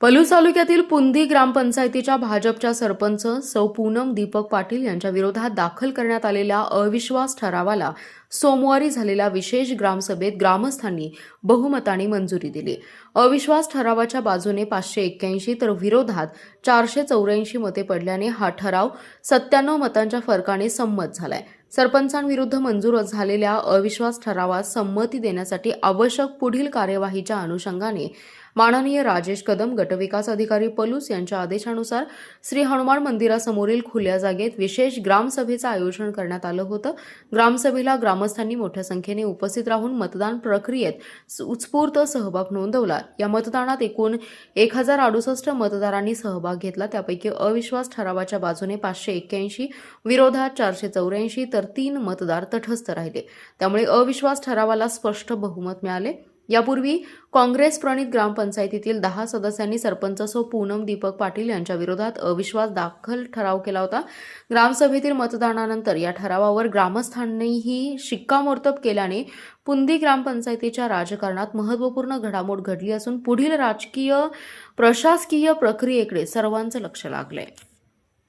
पलूस तालुक्यातील पुंदी ग्रामपंचायतीच्या भाजपच्या सरपंच सौ पूनम दीपक पाटील यांच्या विरोधात दाखल करण्यात आलेल्या अविश्वास ठरावाला सोमवारी झालेल्या विशेष ग्रामसभेत ग्रामस्थांनी बहुमताने मंजुरी दिली। अविश्वास ठरावाच्या बाजूने 581 तर विरोधात 484 मते पडल्याने हा ठराव 97 मतांच्या फरकाने संमत झालाय। सरपंचांविरुद्ध मंजूर झालेल्या अविश्वास ठरावास संमती देण्यासाठी आवश्यक पुढील कार्यवाहीच्या अनुषंगाने माननीय राजेश कदम गटविकास अधिकारी पलूस यांच्या आदेशानुसार श्री हनुमान मंदिरासमोरील खुल्या जागेत विशेष ग्रामसभेचं आयोजन करण्यात आलं होतं। ग्रामसभेला ग्रामस्थांनी मोठ्या संख्येने उपस्थित राहून मतदान प्रक्रियेत उत्स्फूर्त सहभाग नोंदवला। या मतदानात एकूण 1068 मतदारांनी सहभाग घेतला। त्यापैकी अविश्वास ठरावाच्या बाजूने 581, विरोधात 484 तर 3 मतदार तटस्थ राहिले। त्यामुळे अविश्वास ठरावाला स्पष्ट बहुमत मिळाले। यापूर्वी काँग्रेस प्रणित ग्रामपंचायतीतील 10 सदस्यांनी सरपंच सौ पूनम दीपक पाटील यांच्या विरोधात अविश्वास दाखल ठराव केला होता। ग्रामसभेतील मतदानानंतर या ठरावावर ग्रामस्थांनीही शिक्कामोर्तब केल्याने पुंदी ग्रामपंचायतीच्या राजकारणात महत्त्वपूर्ण घडामोड घडली असून पुढील राजकीय प्रशासकीय प्रक्रियेकडे सर्वांचं लक्ष लागलंय।